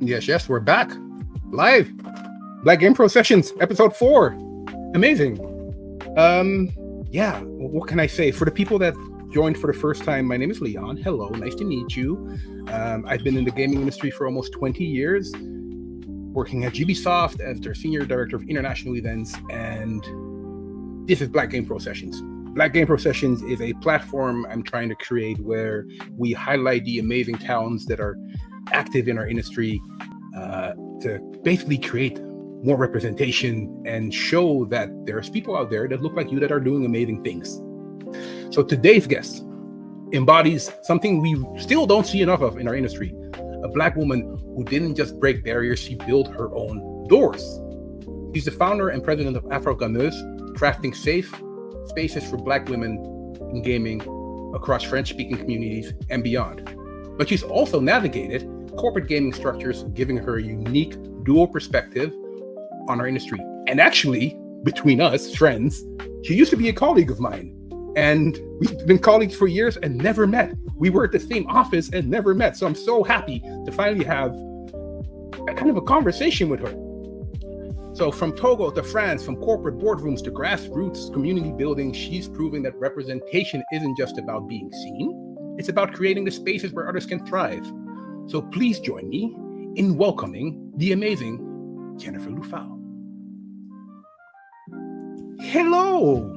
Yes, we're back. Live. Black Game Pro Sessions, episode 4. Amazing. What can I say? For the people that joined for the first time, my name is Leon. Hello, nice to meet you. I've been in the gaming industry for almost 20 years, working at Ubisoft as their Senior Director of International Events, and this is Black Game Pro Sessions. Black Game Pro Sessions is a platform I'm trying to create where we highlight the amazing talents that are active in our industry to basically create more representation and show that there's people out there that look like you that are doing amazing things. So today's guest embodies something we still don't see enough of in our industry. A Black woman who didn't just break barriers, she built her own doors. She's the founder and president of Afrogameuses, crafting safe spaces for Black women in gaming across French-speaking communities and beyond. But she's also navigated corporate gaming structures, giving her a unique dual perspective on our industry. And actually, between us, friends, she used to be a colleague of mine. And we've been colleagues for years and never met. We were at the same office and never met. So I'm so happy to finally have a kind of a conversation with her. So from Togo to France, from corporate boardrooms to grassroots community building, she's proving that representation isn't just about being seen. It's about creating the spaces where others can thrive. So please join me in welcoming the amazing Jennifer Lufau. Hello.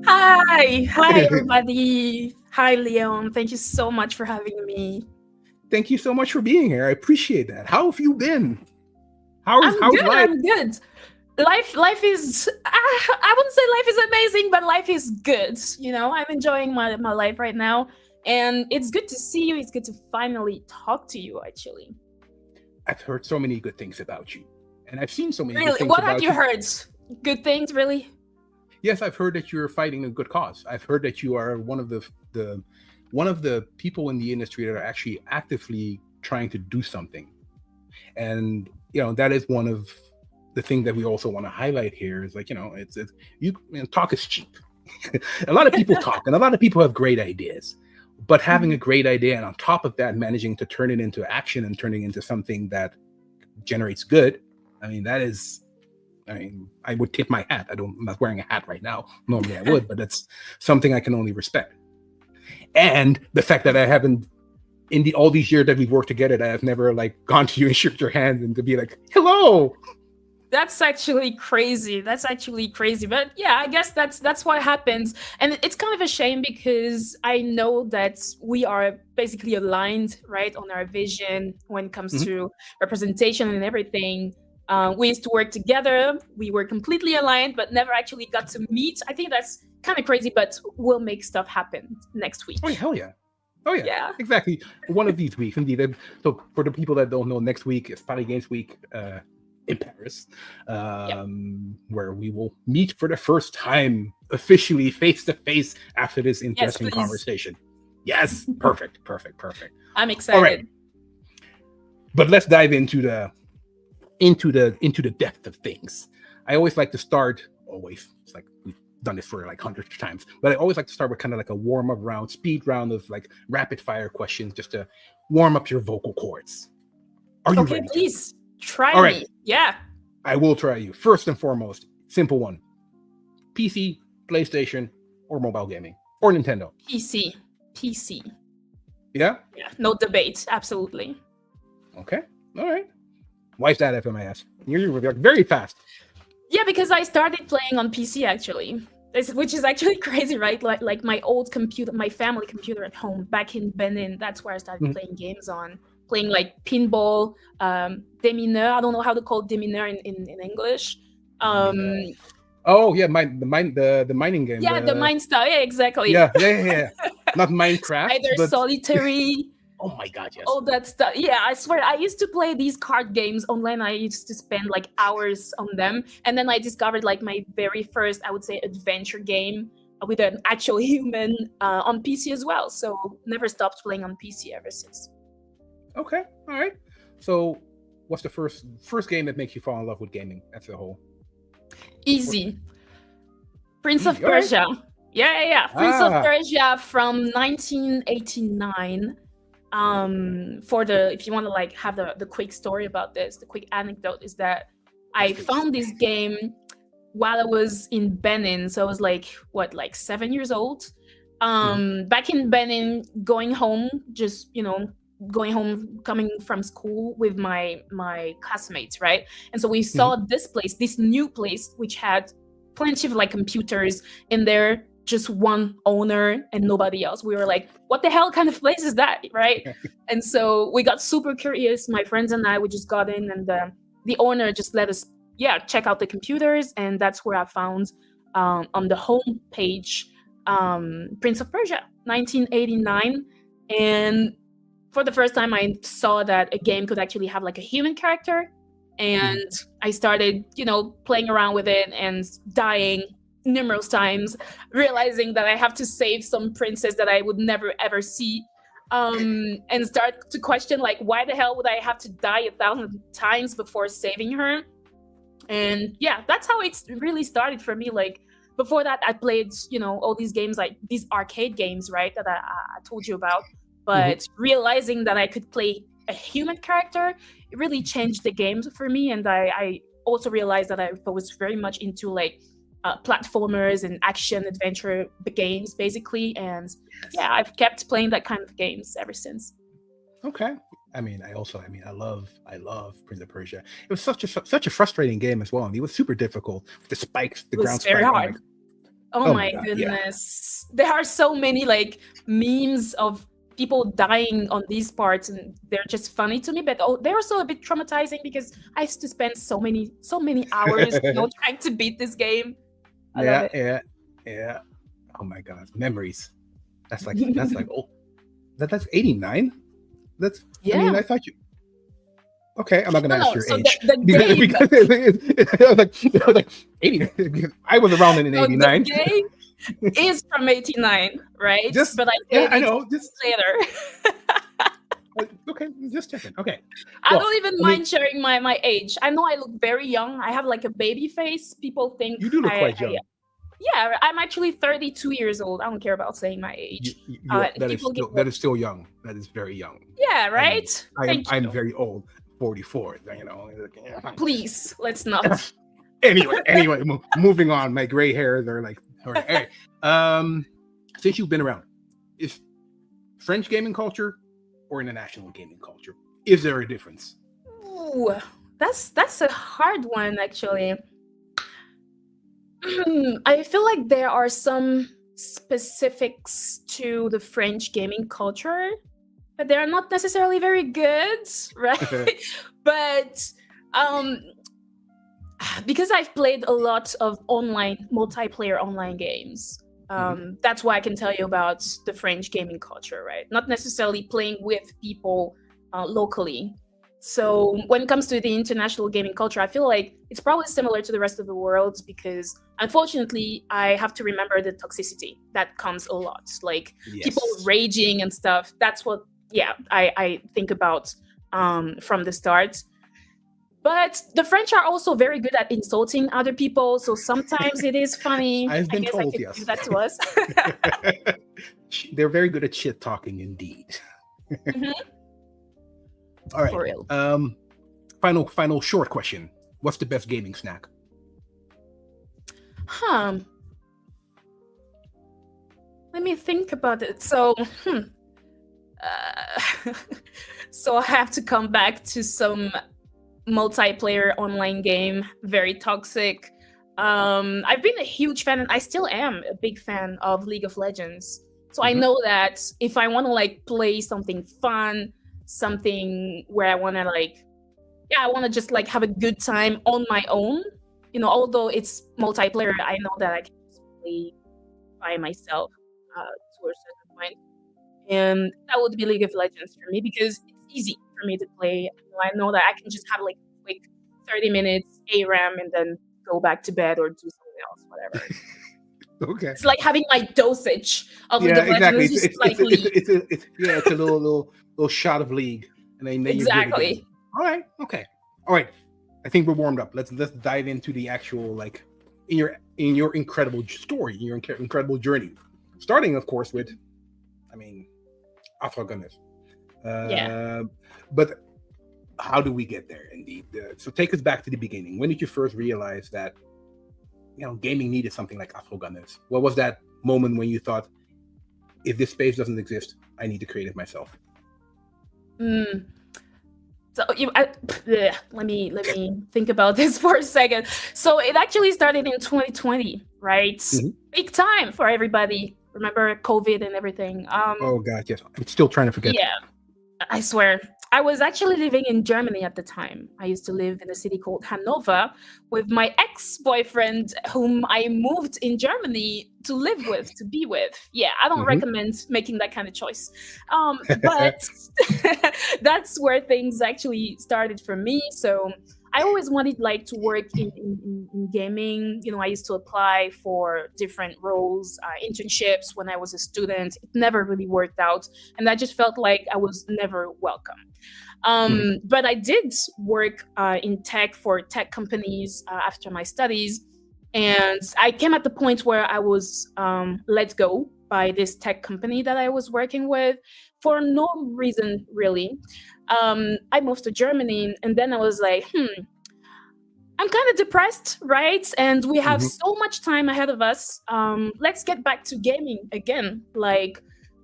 Hi everybody. Hi Leon. Thank you so much for having me. Thank you so much for being here. I appreciate that. How have you been? How's life? I'm good. Life is, I wouldn't say life is amazing, but life is good. You know, I'm enjoying my life right now. And it's good to see you. It's good to finally talk to you, actually. I've heard so many good things about you. And I've seen so many good things what about you. What have you heard? Good things, really? Yes, I've heard that you're fighting a good cause. I've heard that you are one of the people in the industry that are actually actively trying to do something. And, you know, that is one of the things that we also want to highlight here is like, talk is cheap. A lot of people talk and a lot of people have great ideas. But having a great idea and on top of that, managing to turn it into action and turning into something that generates good. I would tip my hat. I'm not wearing a hat right now. Normally I would, but that's something I can only respect. And the fact that I haven't, all these years that we've worked together, that I've never gone to you and shook your hand and to be like, hello. That's actually crazy. But yeah, I guess that's what happens. And it's kind of a shame because I know that we are basically aligned, right, on our vision when it comes to representation and everything. We used to work together. We were completely aligned, but never actually got to meet. I think that's kind of crazy, but we'll make stuff happen next week. Oh, hell yeah. Oh, yeah. Exactly. One of these weeks, indeed. So for the people that don't know, next week is Paris Games Week in Paris, where we will meet for the first time officially face-to-face after this interesting conversation. Yes. Perfect. I'm excited. All right. But let's dive into the depth of things. I always like to start, it's like we've done this for hundreds of times, but I always like to start with kind of like a warm-up round, speed round of rapid fire questions just to warm up your vocal cords. Are you ready? Please try All me. Right. Yeah. I will try you. First and foremost, simple one. PC, PlayStation, or mobile gaming, or Nintendo? PC. Yeah? Yeah, no debate. Absolutely. Okay. All right. Why is that, if I may ask? You're very fast. Yeah, because I started playing on PC actually, which is actually crazy, right? Like my old computer, my family computer at home back in Benin. That's where I started playing games on. Playing pinball, démineur. I don't know how to call démineur in English. Oh yeah, the mining game. Yeah, the mine stuff. Yeah, exactly. Yeah. Not Minecraft. Either solitary. Oh my God, yes. All that stuff. Yeah, I swear, I used to play these card games online. I used to spend hours on them. And then I discovered my very first, I would say, adventure game with an actual human on PC as well. So never stopped playing on PC ever since. Okay, all right. So what's the first game that makes you fall in love with gaming as a whole? Easy. Prince of Persia. Right. Yeah. Prince of Persia from 1989. For the if you want to like have the quick story about this, the quick anecdote is that I Yes, please. found this game while I was in Benin. So I was like, what, like 7 years old. Back in Benin, going home, just, going home, coming from school with my classmates, right? And so we saw this new place, which had plenty of like computers in there, just one owner and nobody else. We were like, what the hell kind of place is that, right? And so we got super curious. My friends and I, we just got in, and the owner just let us, check out the computers, and that's where I found on the home page Prince of Persia, 1989, and for the first time, I saw that a game could actually have like a human character, and I started, playing around with it and dying numerous times, realizing that I have to save some princess that I would never ever see, and start to question like, why the hell would I have to die 1,000 times before saving her? And yeah, that's how it really started for me. Like before that, I played, all these games, like these arcade games, right, that I told you about. But realizing that I could play a human character, it really changed the games for me. And I also realized that I was very much into like platformers and action adventure games, basically. And yeah, I've kept playing that kind of games ever since. Okay. I love Prince of Persia. It was such a frustrating game as well. And it was super difficult. The spikes, the It was ground very spike. hard. Oh my God, goodness. There are so many like memes of people dying on these parts, and they're just funny to me, but they're also a bit traumatizing because I used to spend so many hours, trying to beat this game. I love it. Yeah. Oh my God, memories. That's like oh, that's 89. That's I mean, Yeah. I thought you. Okay, I'm not gonna ask your So age. the game, I was like 80. I was around in no, 89. the game is from 89, right? Just But I played I it know. Just later. okay, just checking. Okay. I Well, don't even I mean, mind sharing my age. I know I look very young. I have like a baby face. People think you do look quite young. yeah, I'm actually 32 years old. I don't care about saying my age. People get that is still young. That is very young. yeah, right. I'm very old. 44. Please, let's not. Anyway, moving on. My gray hairs are like. All right. Since you've been around, is French gaming culture or international gaming culture? Is there a difference? Ooh, that's a hard one, actually. I feel like there are some specifics to the French gaming culture, but they're not necessarily very good, right? But because I've played a lot of multiplayer online games, that's why I can tell you about the French gaming culture, right? Not necessarily playing with people locally. So when it comes to the international gaming culture, I feel like it's probably similar to the rest of the world because unfortunately, I have to remember the toxicity that comes a lot, like people raging and stuff. That's what, I think about from the start. But the French are also very good at insulting other people, so sometimes it is funny. I've been I guess told, I can yes. do that to us. They're very good at shit talking, indeed. All right. For real. Final short question. What's the best gaming snack? Let me think about it. So, so I have to come back to some multiplayer online game, very toxic. I've been a huge fan, and I still am a big fan of League of Legends. So I know that if I want to like play something fun, something where I want to I want to just like have a good time on my own, although it's multiplayer, I know that I can just play by myself to a certain point. And that would be League of Legends for me because it's easy for me to play. I know that I can just have like a quick 30 minutes ARAM and then go back to bed or do something else, whatever. Okay. It's like having my dosage of League of Legends. It's a little shot of League, and then exactly. You're good again. All right. Okay. All right. I think we're warmed up. Let's dive into the actual in your incredible story, your incredible journey. Starting, of course, with, Afrogameuses. Yeah. But how do we get there? Indeed. So take us back to the beginning. When did you first realize that gaming needed something like Afrogameuses? What was that moment when you thought, if this space doesn't exist, I need to create it myself? So let me think about this for a second. So it actually started in 2020, right? Big time for everybody. Remember COVID and everything. Oh God, yes. I'm still trying to forget. Yeah, I swear. I was actually living in Germany at the time. I used to live in a city called Hanover with my ex-boyfriend, whom I moved in Germany to live with, to be with. Yeah, I don't recommend making that kind of choice. But that's where things actually started for me. So I always wanted to work in gaming. I used to apply for different roles, internships when I was a student. It never really worked out. And I just felt like I was never welcome. But I did work in tech for tech companies after my studies. And I came at the point where I was let go by this tech company that I was working with for no reason, really. I moved to Germany, and then I was like, I'm kind of depressed, right? And we have so much time ahead of us. Let's get back to gaming again.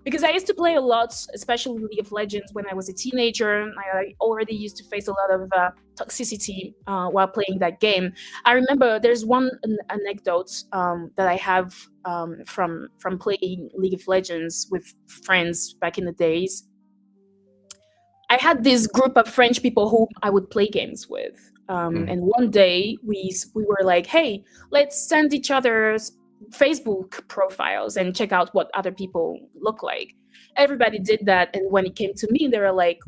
Because I used to play a lot, especially League of Legends when I was a teenager. I already used to face a lot of toxicity while playing that game. I remember there's one anecdote that I have from playing League of Legends with friends back in the days. I had this group of French people who I would play games with. And one day we were like, hey, let's send each other's Facebook profiles and check out what other people look like. Everybody did that. And when it came to me, they were like,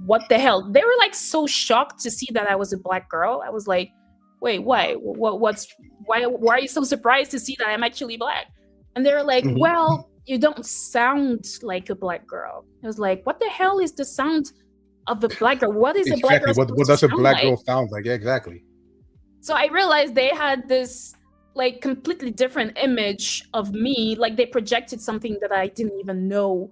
what the hell? They were so shocked to see that I was a Black girl. I was like, wait, why? Why are you so surprised to see that I'm actually Black? And they were like, well, you don't sound like a Black girl. I was like, what the hell is the sound of a Black girl? What is a Black girl? What does a Black girl sound like? Yeah, exactly. So I realized they had this completely different image of me. They projected something that I didn't even know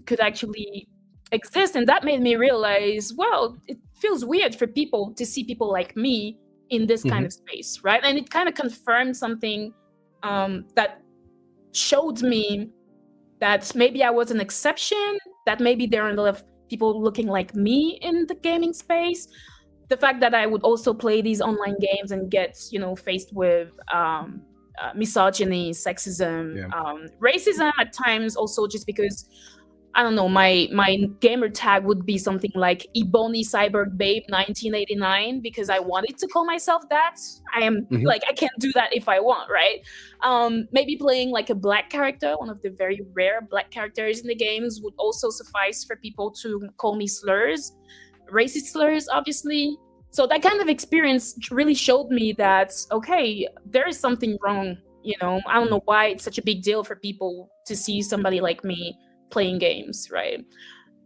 could actually exist. And that made me realize, well, it feels weird for people to see people like me in this kind of space, right? And it kind of confirmed something that showed me that maybe I was an exception, that maybe there are a lot of people looking like me in the gaming space. The fact that I would also play these online games and get, faced with misogyny, sexism, racism at times, also just because, I don't know, my gamer tag would be something like Ebony Cyborg Babe 1989 because I wanted to call myself that. I am I can't do that if I want, right? Maybe playing a Black character, one of the very rare Black characters in the games, would also suffice for people to call me slurs. Racist slurs, obviously. So that kind of experience really showed me that, okay, there is something wrong. I don't know why it's such a big deal for people to see somebody like me playing games, right?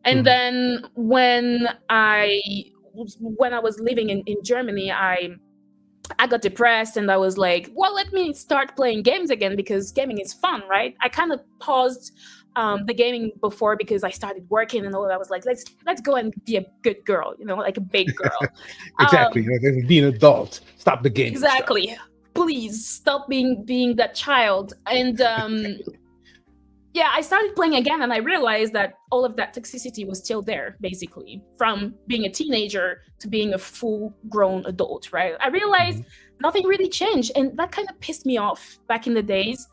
And then when I was living in Germany, I got depressed and I was like, well, let me start playing games again because gaming is fun, right? I kind of paused the gaming before because I started working and all. I was like, let's go and be a good girl, like a big girl. Exactly. Be an adult. Stop the game. Exactly. Stuff. Please stop being that child. And yeah, I started playing again and I realized that all of that toxicity was still there, basically, from being a teenager to being a full-grown adult, right? I realized nothing really changed, and that kind of pissed me off back in the days.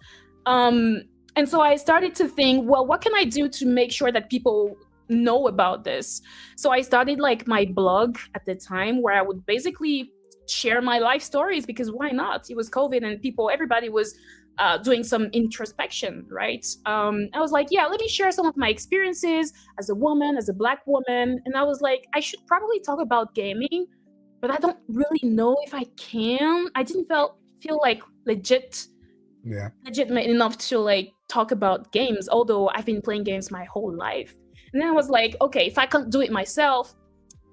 And so I started to think, well, what can I do to make sure that people know about this? So I started my blog at the time where I would basically share my life stories because why not? It was COVID and everybody was doing some introspection, right? I was like, yeah, let me share some of my experiences as a woman, as a Black woman. And I was like, I should probably talk about gaming, but I don't really know if I can. I didn't feel legitimate enough to talk about games, although I've been playing games my whole life. And then I was like, okay, if I can't do it myself,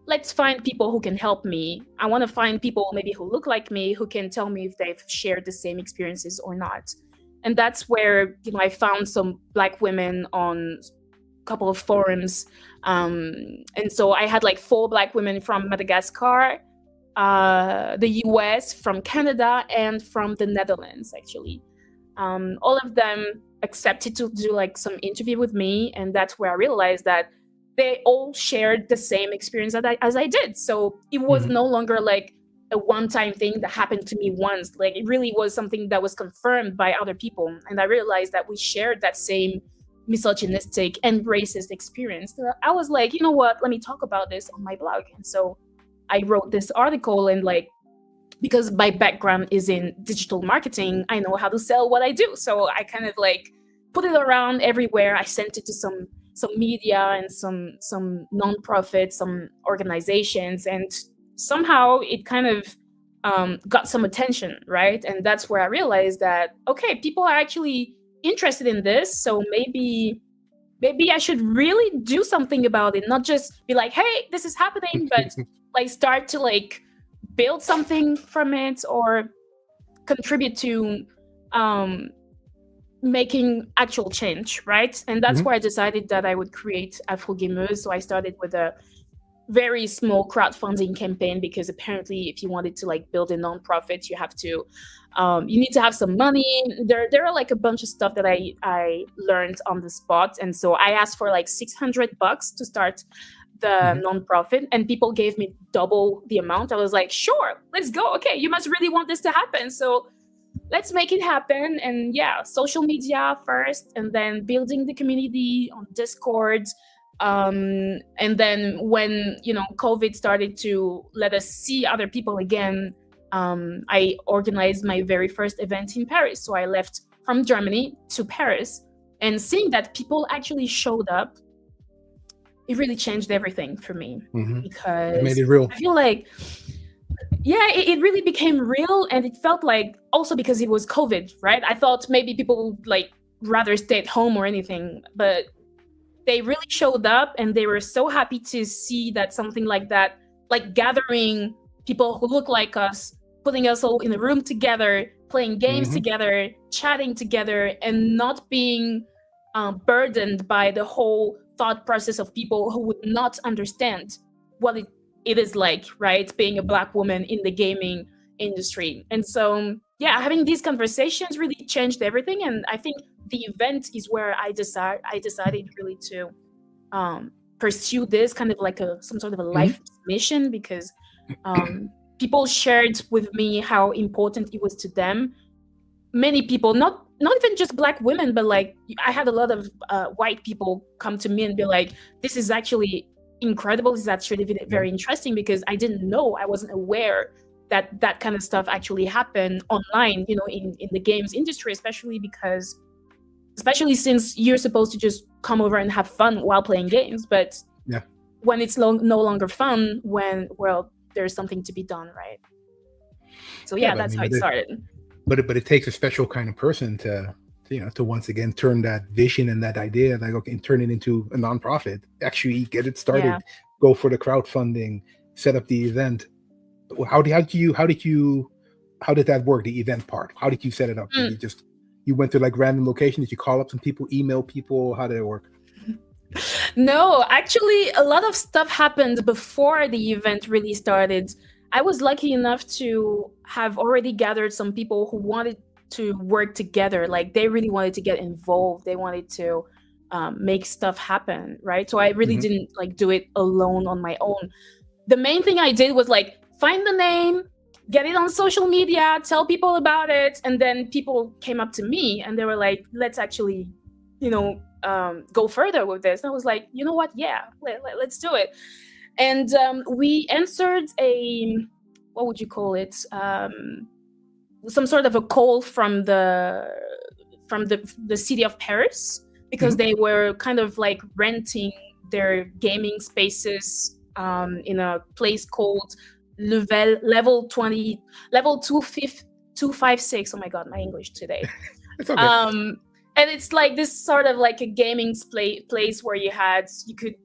let's find people who can help me. I want to find people maybe who look like me, who can tell me if they've shared the same experiences or not. And that's where I found some Black women on couple of forums. And so I had like 4 Black women from Madagascar, the US, from Canada, and from the Netherlands, actually. All of them accepted to do like some interview with me, and that's where I realized that they all shared the same experience as I did. So it was no longer like a one-time thing that happened to me once. Like, it really was something that was confirmed by other people, and I realized that we shared that same misogynistic and racist experience. So I was like, you know what, let me talk about this on my blog. And so I wrote this article, and like, because my background is in digital marketing, I know how to sell what I do. So I kind of like put it around everywhere. I sent it to some media and some nonprofits, some organizations, and somehow it kind of got some attention, right? And that's where I realized that, okay, people are actually interested in this. So maybe I should really do something about it, not just be like, hey, this is happening, but like start to like build something from it or contribute to making actual change, right? And that's where I decided that I would create Afrogameuses. So I started with a very small crowdfunding campaign, because apparently if you wanted to like build a nonprofit, you have to you need to have some money. There are like a bunch of stuff that I learned on the spot. And so I asked for like $600 to start the nonprofit, and people gave me double the amount. I was like, sure, let's go. Okay, you must really want this to happen, so let's make it happen. And yeah, social media first, and then building the community on Discord. And then when, you know, COVID started to let us see other people again, I organized my very first event in Paris. So I left from Germany to Paris, and seeing that people actually showed up, it really changed everything for me, because it made it real. I feel like, yeah, it really became real. And it felt like, also because it was COVID, right? I thought maybe people would like rather stay at home or anything, but they really showed up, and they were so happy to see that something like that, like gathering people who look like us, putting us all in a room together, playing games together, chatting together, and not being burdened by the whole thought process of people who would not understand what it is like, right, being a Black woman in the gaming industry. And so, yeah, having these conversations really changed everything. And I think the event is where I decided really to pursue this kind of like some sort of a life mission, because people shared with me how important it was to them. Many people, not even just Black women, but like I had a lot of white people come to me and be like, this is actually incredible. This is actually very interesting, because I didn't know, I wasn't aware that that kind of stuff actually happened online, you know, in the games industry, especially since you're supposed to just come over and have fun while playing games. But when it's no longer fun, well, there's something to be done, right? So that's how it started. But it takes a special kind of person to once again turn that vision and that idea, like, okay, and turn it into a nonprofit, actually get it started, go for the crowdfunding, set up the event. How did that work, the event part? How did you set it up? Did you went to like random locations? Did you call up some people, email people? How did it work? No, actually, a lot of stuff happened before the event really started. I was lucky enough to have already gathered some people who wanted to work together. Like, they really wanted to get involved. They wanted to make stuff happen, right? So I really didn't like do it alone on my own. The main thing I did was like find the name, get it on social media, tell people about it, and then people came up to me and they were like, let's actually, go further with this. And I was like, you know what? Yeah, let's do it. And we answered what would you call it? Some sort of a call from the city of Paris, because they were kind of like renting their gaming spaces in a place called level 256. Oh my God, my English today. It's okay. And it's like this sort of like a gaming place where you could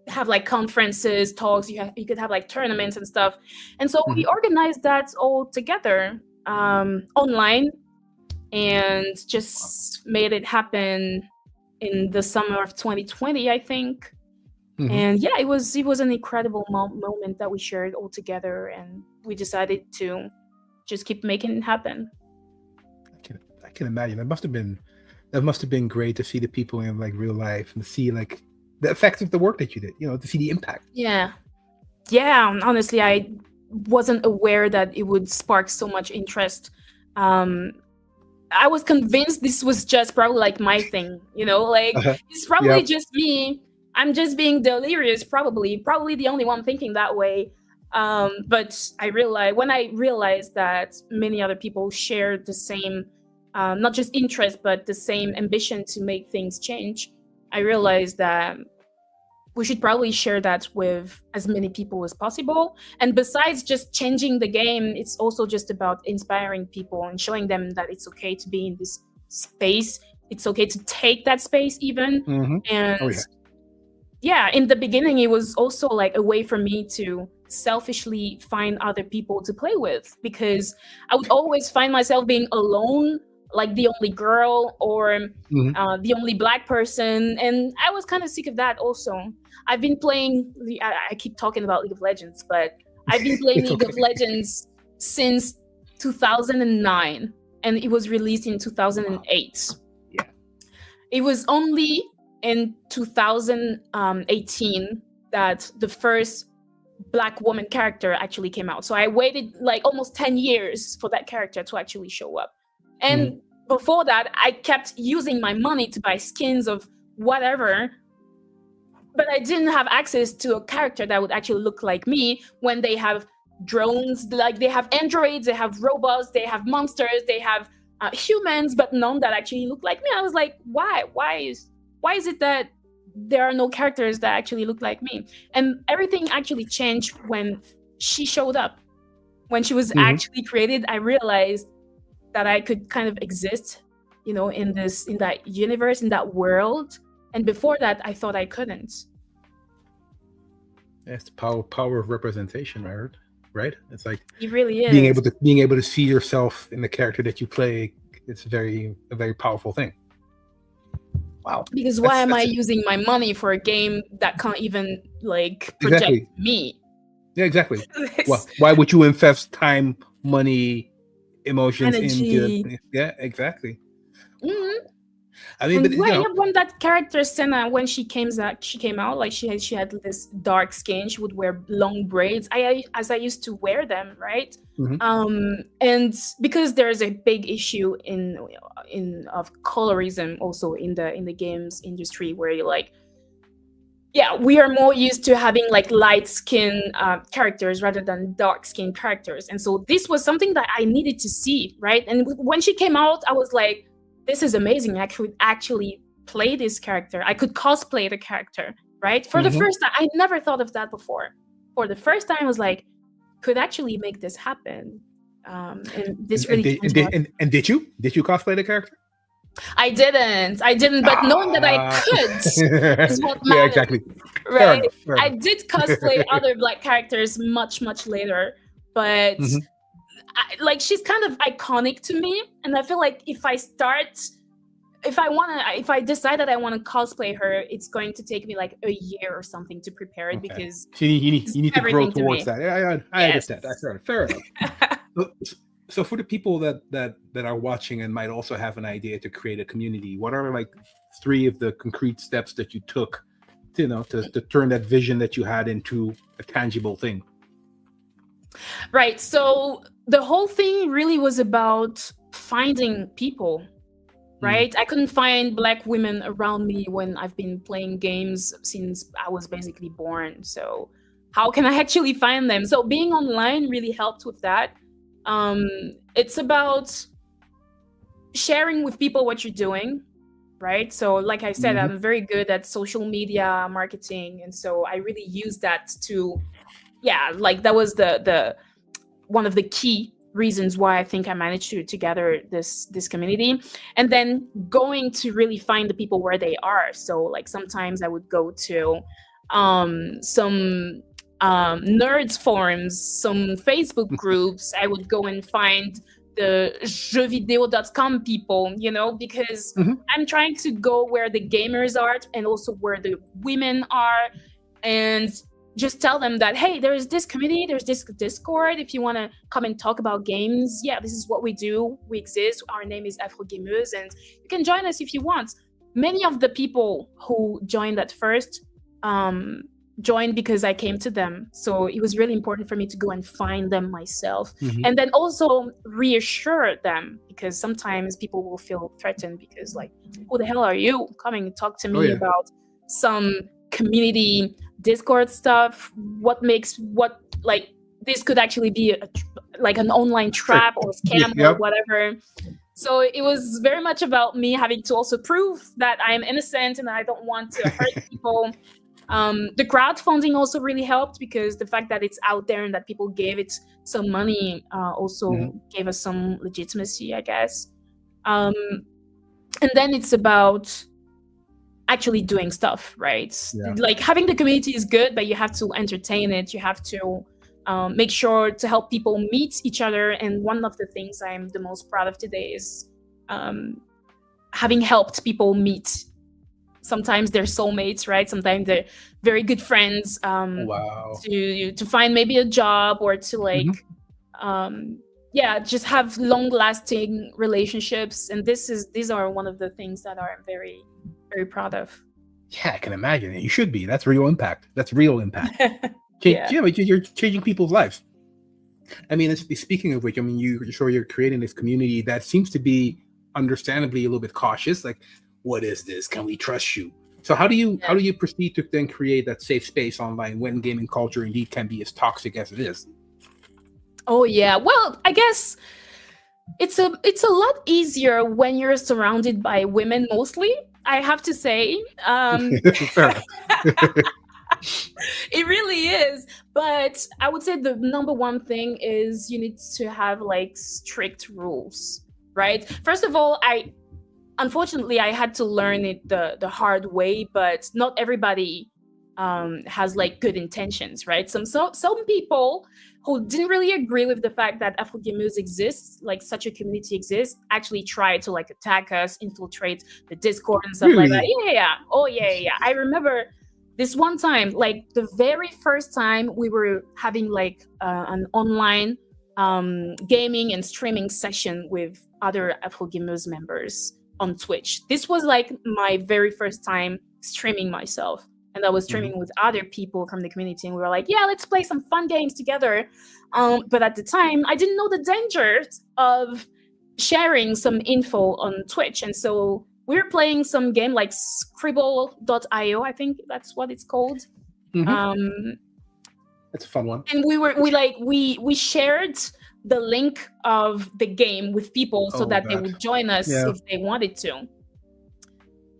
have like conferences, talks, you could have like tournaments and stuff. And so we organized that all together online and just made it happen in the summer of 2020, I think. Mhm. And yeah, it was an incredible moment that we shared all together, and we decided to just keep making it happen. I can imagine that must have been great to see the people in like real life and to see like the effects of the work that you did. You know, to see the impact. Yeah. Honestly, I wasn't aware that it would spark so much interest. I was convinced this was just probably like my thing, like Uh-huh. it's probably Yep. just me. I'm just being delirious, probably the only one thinking that way. But when I realized that many other people share the same, not just interest, but the same ambition to make things change, I realized that we should probably share that with as many people as possible. And besides just changing the game, it's also just about inspiring people and showing them that it's okay to be in this space. It's okay to take that space even. Mm-hmm. And Oh yeah, in the beginning, it was also like a way for me to selfishly find other people to play with, because I would always find myself being alone, like the only girl or Mm-hmm. the only Black person. And I was kind of sick of that also. I've been playing, I keep talking about League of Legends, but I've been playing It's League of okay. Legends since 2009, and it was released in 2008. Yeah. It was only in 2018 that the first Black woman character actually came out. So I waited like almost 10 years for that character to actually show up. And before that, I kept using my money to buy skins of whatever, but I didn't have access to a character that would actually look like me when they have drones, like they have androids, they have robots, they have monsters, they have humans, but none that actually look like me. I was like, why? Why is it that there are no characters that actually look like me? And everything actually changed when she showed up. When she was actually created, I realized that I could kind of exist, in that universe, in that world. And before that, I thought I couldn't. It's the power of representation, right? It's like It really is. being able to see yourself in the character that you play. It's a very powerful thing. Wow. Because why am I using my money for a game that can't even like project me? Yeah, exactly. Why would you invest time, money, emotions energy into? Yeah, exactly. Mm-hmm. I mean, and when that character Senna, when she came out, like she had this dark skin, she would wear long braids. As I used to wear them, right? And because there's a big issue of colorism also in the games industry, where you're like, yeah, we are more used to having like light skin characters rather than dark skin characters. And so this was something that I needed to see, right? And when she came out, I was like, this is amazing. I could actually play this character. I could cosplay the character, right? For the first time, I never thought of that before. For the first time, I was like, could actually make this happen. And this really and did you cosplay the character? I didn't, but knowing that I could is what matters. Yeah, exactly. Right? Fair enough. I did cosplay other Black characters much later, but she's kind of iconic to me, and I feel like if I decide that I want to cosplay her, it's going to take me like a year or something to prepare it, because you need to grow towards that. I understand. Fair enough. So for the people that are watching and might also have an idea to create a community, what are like 3 of the concrete steps that you took to turn that vision that you had into a tangible thing? Right. So the whole thing really was about finding people, right? I couldn't find Black women around me when I've been playing games since I was basically born. So how can I actually find them? So being online really helped with that. It's about sharing with people what you're doing, right? So like I said, I'm very good at social media marketing, and so I really use that to, that was the one of the key reasons why I think I managed to gather this community. And then going to really find the people where they are. So like sometimes I would go to some nerds forums, some Facebook groups. I would go and find the jeuxvideo.com people, because Mhm. I'm trying to go where the gamers are and also where the women are, and just tell them that, hey, there's this community, there's this Discord. If you want to come and talk about games, yeah, this is what we do. We exist. Our name is Afrogameuses, and you can join us if you want. Many of the people who joined at first joined because I came to them. So it was really important for me to go and find them myself. Mhm. And then also reassure them, because sometimes people will feel threatened because, like, who the hell are you coming and talk to me yeah. about some community Discord stuff? What like, this could actually be like an online trap or scam or Yep. whatever. So it was very much about me having to also prove that I'm innocent and I don't want to hurt people. The crowdfunding also really helped, because the fact that it's out there and that people gave it some money also gave us some legitimacy, I guess. And then it's about actually doing stuff, right? Yeah. Like, having the community is good, but you have to entertain it. You have to make sure to help people meet each other. And one of the things I'm the most proud of today is having helped people meet. Sometimes they're soulmates, right? Sometimes they're very good friends, Wow. to find maybe a job, or to, like, just have long-lasting relationships. And these are one of the things that I'm very, very proud of. Yeah, I can imagine. You should be. That's real impact. Yeah. You're changing people's lives. I mean, speaking of which, I mean, you're creating this community that seems to be understandably a little bit cautious. Like, what is this? Can we trust you? So how do you proceed to then create that safe space online when gaming culture indeed can be as toxic as it is? Oh yeah. Well, I guess it's a lot easier when you're surrounded by women mostly, I have to say. Fair enough. It really is. But I would say the number one thing is you need to have, like, strict rules, right? First of all, unfortunately I had to learn it the hard way, but not everybody has, like, good intentions, right? Some people who didn't really agree with the fact that Afrogameuses exists, like such a community exists, actually try to, like, attack us, infiltrate the Discord and stuff like that. Really? Yeah. Oh yeah. I remember this one time, like the very first time we were having, like, an online gaming and streaming session with other Afrogameuses members on Twitch. This was, like, my very first time streaming myself. And I was streaming with other people from the community, and we were like, yeah, let's play some fun games together. But at the time, I didn't know the dangers of sharing some info on Twitch. And so we were playing some game like Scribble.io, I think that's what it's called. That's a fun one. And we shared the link of the game with people so that they would join us if they wanted to.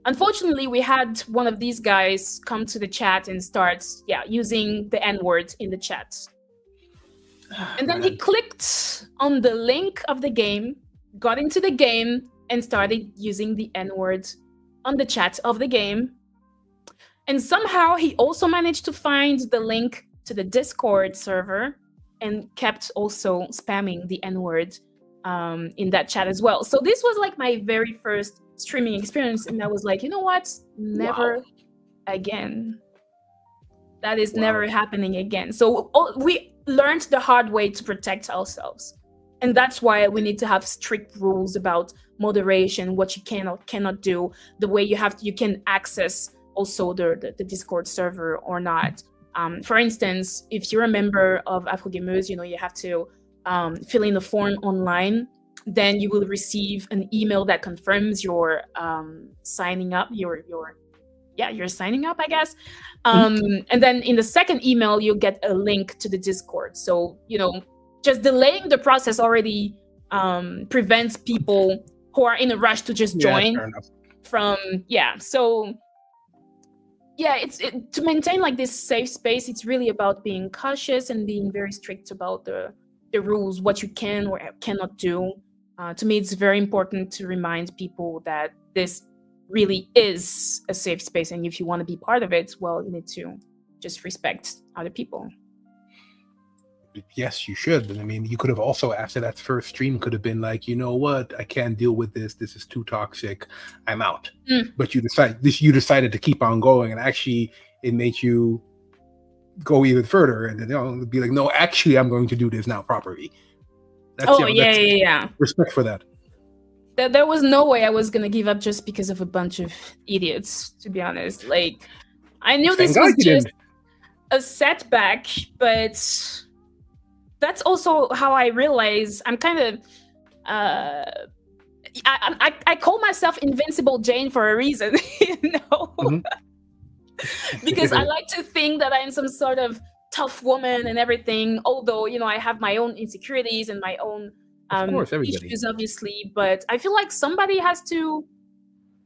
Unfortunately, we had one of these guys come to the chat and start using the N-word in the chat. And then he clicked on the link of the game, got into the game, and started using the N-word on the chat of the game. And somehow he also managed to find the link to the Discord server and kept also spamming the N-word in that chat as well. So this was, like, my very first streaming experience, and I was like, you know what? Never again. That is never happening again. So we learned the hard way to protect ourselves. And that's why we need to have strict rules about moderation, what you cannot do, the way you can access also the Discord server or not. For instance, if you're a member of Afrogameuses, you have to fill in a form online. Then you will receive an email that confirms your signing up. You're signing up, I guess. And then in the second email, you'll get a link to the Discord. So, just delaying the process already prevents people who are in a rush to just join from. So to maintain, like, this safe space, it's really about being cautious and being very strict about the rules, what you can or cannot do. To me, it's very important to remind people that this really is a safe space, and if you want to be part of it, well, you need to just respect other people. yes, you should. And I mean, you could have also, after that first stream, could have been like, you know what, I can't deal with this. This is too toxic. I'm out. But you decided to keep on going, and actually, it made you go even further, and then be like, no, actually, I'm going to do this now properly. That's, yeah. Respect for that. There was no way I was gonna give up just because of a bunch of idiots. To be honest, like I knew this was just a setback, but that's also how I realize I'm kind of I call myself Invincible Jane for a reason, because I like to think that I'm some sort of tough woman and everything, although I have my own insecurities and my own issues, obviously, but I feel like somebody has to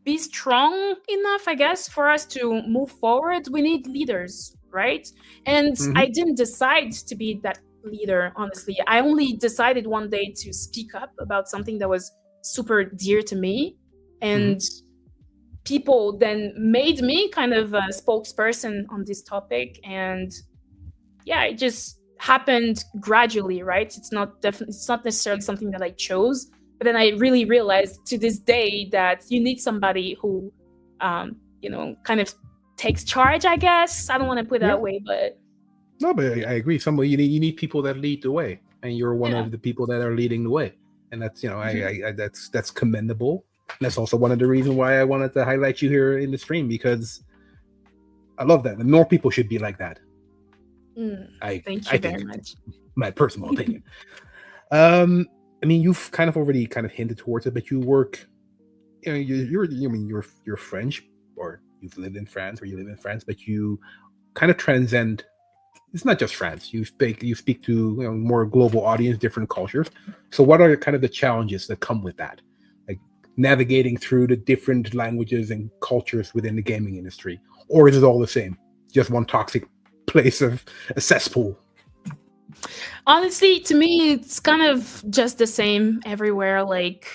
be strong enough, I guess, for us to move forward. We need leaders, right? And I didn't decide to be that leader, honestly. I only decided one day to speak up about something that was super dear to me, and people then made me kind of a spokesperson on this topic. And yeah, it just happened gradually, right? It's not necessarily something that I chose, but then I really realized to this day that you need somebody who kind of takes charge, I guess. I don't want to put it that way, but no, but I agree. Somebody you need people that lead the way, and you're one of the people that are leading the way, and that's I that's commendable. And that's also one of the reasons why I wanted to highlight you here in the stream, because I love that, and more people should be like that. Thank you very much. My personal opinion. I mean, you've kind of already hinted towards it, but you work. You're French, or you've lived in France, or you live in France, but you kind of transcend. It's not just France. You speak to more global audience, different cultures. So, what are kind of the challenges that come with that, like navigating through the different languages and cultures within the gaming industry, or is it all the same? Just one toxic place of a cesspool? Honestly, to me, it's kind of just the same everywhere. Like,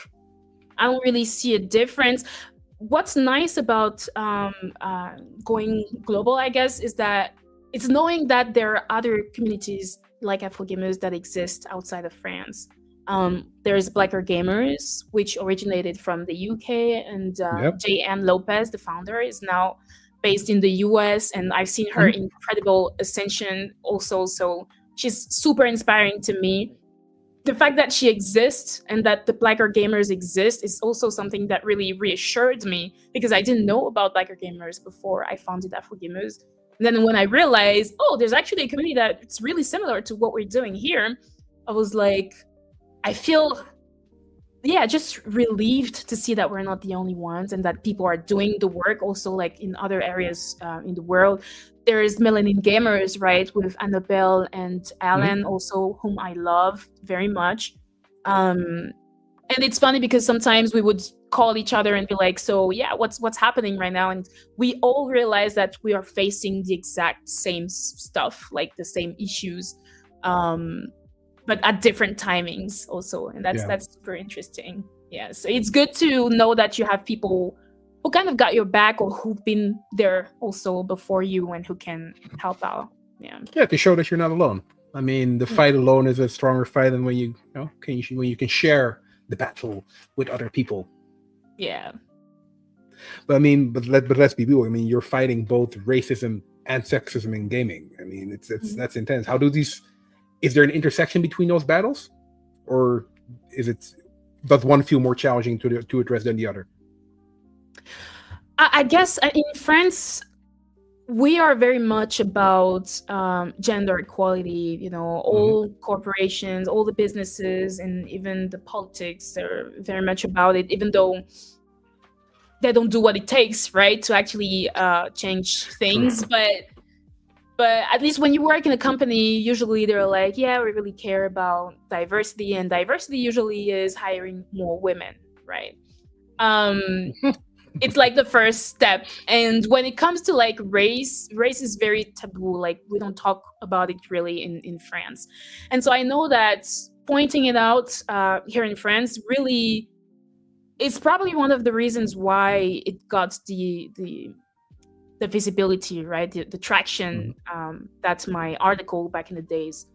I don't really see a difference. What's nice about going global, I guess, is that it's knowing that there are other communities like Afrogameuses that exist outside of France. There's Afrogameuses, which originated from the UK, and J.N. Lopez, the founder, is now based in the US, and I've seen her incredible ascension also. So she's super inspiring to me. The fact that she exists and that the Afrogameuses exist is also something that really reassured me, because I didn't know about Afrogameuses before I founded Afrogameuses. And then when I realized, there's actually a community that's really similar to what we're doing here, I was like, I feel just relieved to see that we're not the only ones, and that people are doing the work also, like in other areas in the world. There's Melanin Gamers, right, with Annabelle and Alan, also, whom I love very much. And it's funny because sometimes we would call each other and be like, so yeah, what's happening right now? And we all realize that we are facing the exact same stuff, like the same issues, but at different timings also. And that's super interesting. Yeah, so it's good to know that you have people who kind of got your back, or who've been there also before you, and who can help out. Yeah, to show that you're not alone. I mean, the fight alone is a stronger fight than when you can share the battle with other people. Yeah. But I mean, but let's be real. I mean, you're fighting both racism and sexism in gaming. I mean, that's intense. How do these? Is there an intersection between those battles, or does one feel more challenging to address than the other? I guess in France, we are very much about gender equality. All corporations, all the businesses, and even the politics are very much about it, even though they don't do what it takes, right, to actually change things. But at least when you work in a company, usually they're like, yeah, we really care about diversity, and diversity usually is hiring more women, right? It's like the first step. And when it comes to like race is very taboo. Like, we don't talk about it really in France. And so I know that pointing it out here in France really is probably one of the reasons why it got the visibility, right? The traction that my article back in the days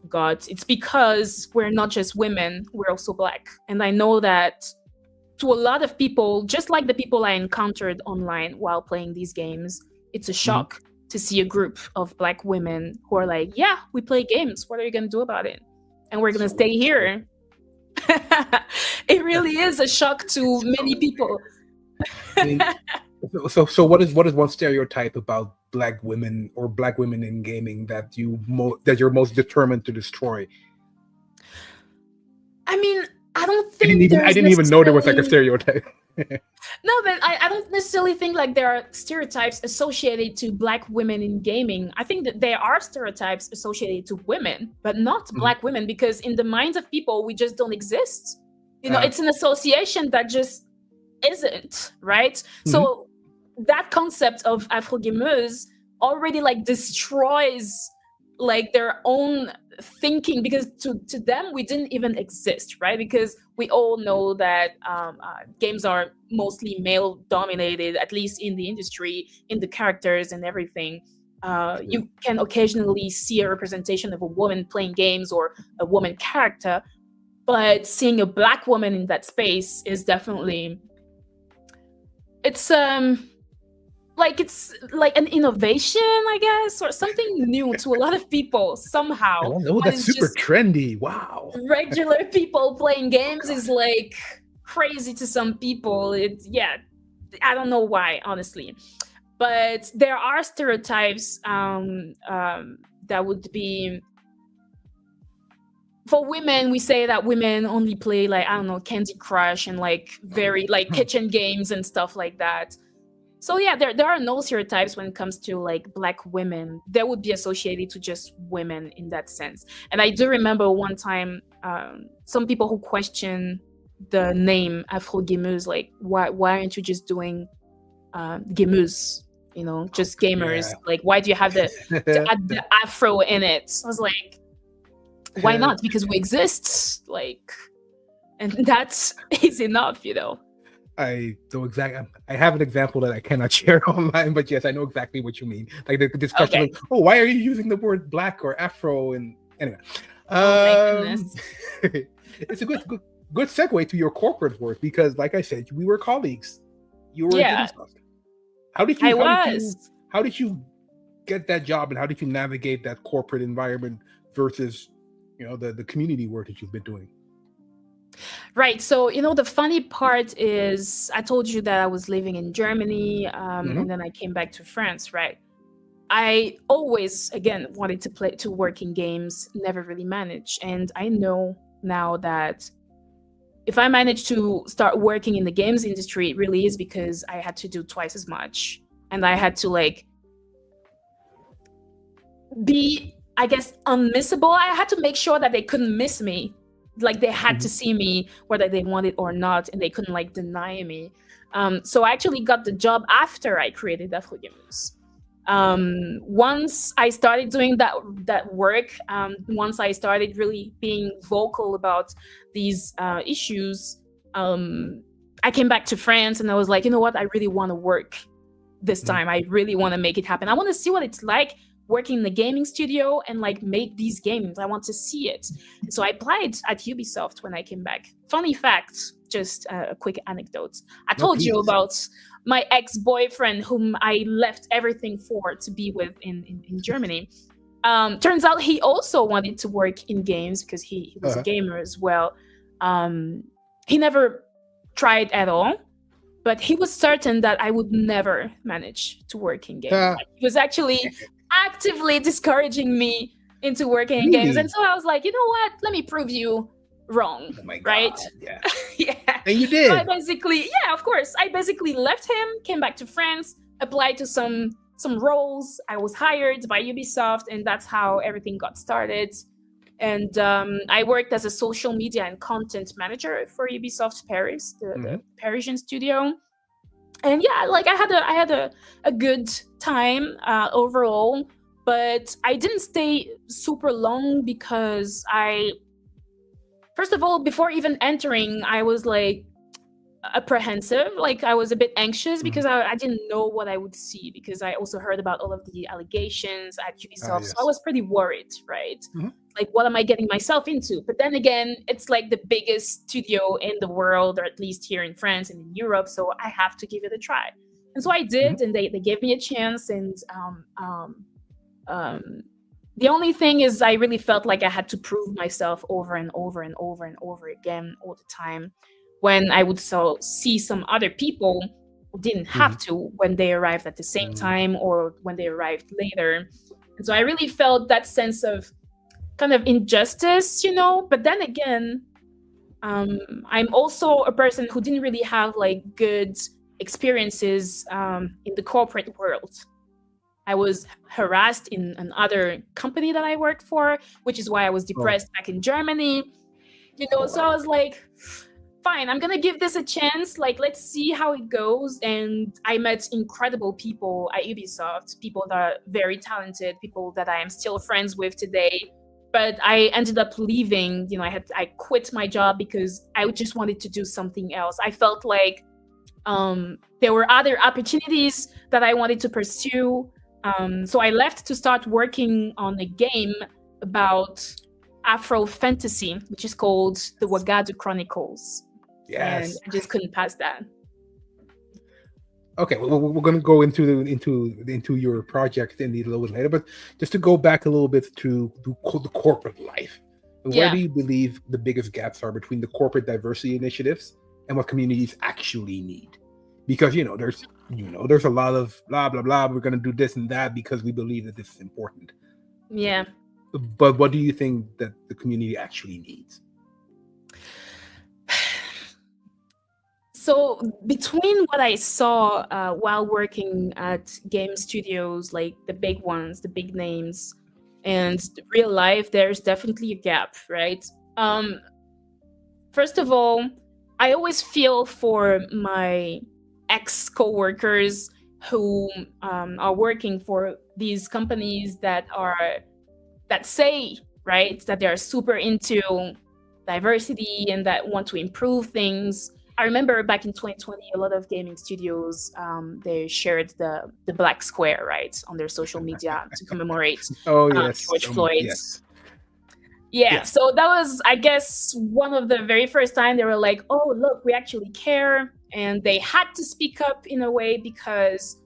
got, it's because we're not just women, we're also Black. And I know that to a lot of people, just like the people I encountered online while playing these games, it's a shock to see a group of Black women who are like, yeah, we play games. What are you going to do about it? And we're going to stay here. It really is a shock to many people. I mean, so what is one stereotype about Black women or Black women in gaming that you're most determined to destroy? I mean, I don't think I didn't even know there was like a stereotype. No, but I don't necessarily think like there are stereotypes associated to Black women in gaming. I think that there are stereotypes associated to women, but not Black women, because in the minds of people, we just don't exist. It's an association that just isn't, right? So that concept of Afrogameuses already like destroys like their own thinking, because to them we didn't even exist, right? Because we all know that games are mostly male dominated, at least in the industry, in the characters and everything. You can occasionally see a representation of a woman playing games or a woman character, but seeing a Black woman in that space is definitely, it's like an innovation, I guess, or something new to a lot of people somehow. Oh, that's super trendy. Wow. Regular people playing games is like crazy to some people. I don't know why, honestly. But there are stereotypes that would be, for women, we say that women only play like, I don't know, Candy Crush and like very like kitchen games and stuff like that. So yeah, there are no stereotypes when it comes to like Black women that would be associated to just women in that sense. And I do remember one time some people who question the name Afrogameuses, like why aren't you just doing gameuses, just gamers? Yeah. Like why do you have the Afro in it? I was like, why not? Because we exist, like, and that is enough, I have an example that I cannot share online, but yes, I know exactly what you mean. Like the discussion of, why are you using the word Black or Afro? And anyway, oh my goodness. It's a good segue to your corporate work, because, like I said, we were colleagues. You were at Ubisoft. How did you get that job, and how did you navigate that corporate environment versus, the community work that you've been doing? Right. So, the funny part is I told you that I was living in Germany and then I came back to France, right? I always, again, wanted to work in games, never really managed. And I know now that if I managed to start working in the games industry, it really is because I had to do twice as much. And I had to like be, I guess, unmissable. I had to make sure that they couldn't miss me. Like they had to see me whether they wanted or not, and they couldn't like deny me. So I actually got the job after I created Afrogameuses. Once I started doing that work, once I started really being vocal about these issues, I came back to France and I was like, you know what? I really want to work this time. I really want to make it happen. I want to see what it's like working in the gaming studio and like make these games. I want to see it. So I applied at Ubisoft when I came back. Funny fact, just a quick anecdote. I told you about my ex-boyfriend whom I left everything for to be with in Germany. Turns out he also wanted to work in games because he was a gamer as well. He never tried at all, but he was certain that I would never manage to work in games. Like, he was actually actively discouraging me into working in games. And so I was like, you know what? Let me prove you wrong. Oh my God. Right? Yeah. Yeah. And you did. So I basically, of course. I basically left him, came back to France, applied to some roles. I was hired by Ubisoft, and that's how everything got started. And I worked as a social media and content manager for Ubisoft Paris, the Parisian studio. And yeah, like I had a good time overall, but I didn't stay super long because first of all, before even entering, I was like, apprehensive. Like I was a bit anxious because I didn't know what I would see, because I also heard about all of the allegations at Ubisoft. So I Yes. was pretty worried, right? Mhm. Like, what am I getting myself into? But then again, it's like the biggest studio in the world, or at least here in France and in Europe. So I have to give it a try. And so I Mhm. did, and they gave me a chance. And um, the only thing is, I really felt like I had to prove myself over and over and over and over again all the time. When I would see some other people who didn't have Mhm. to, when they arrived at the same Mhm. time or when they arrived later. And so I really felt that sense of kind of injustice, you know. But then again, I'm also a person who didn't really have like good experiences in the corporate world. I was harassed in another company that I worked for, which is why I was Oh. depressed back in Germany. You know, so I was like, fine, I'm gonna give this a chance. Like, let's see how it goes. And I met incredible people at Ubisoft, people that are very talented, people that I am still friends with today. But I ended up leaving. You know, I quit my job because I just wanted to do something else. I felt like there were other opportunities that I wanted to pursue. So I left to start working on a game about Afro fantasy, which is called the Wagadu Chronicles. And Yes. I just couldn't pass that. Okay, well, we're going to go into your project in a little bit later, but just to go back a little bit to the corporate life, where Yeah. do you believe the biggest gaps are between the corporate diversity initiatives and what communities actually need? Because there's a lot of blah blah blah. We're going to do this and that because we believe that this is important. Yeah. But what do you think that the community actually needs? So between what I saw while working at game studios, like the big ones, the big names, and real life, there's definitely a gap, right? First of all, I always feel for my ex coworkers who are working for these companies that say, right, that they are super into diversity and that want to improve things. I remember back in 2020, a lot of gaming studios they shared the black square, right, on their social media to commemorate Oh yes, George Floyd's. yes, Yeah, yes. so that was, I guess, one of the very first time they were like, "Oh, look, we actually care," and they had to speak up in a way because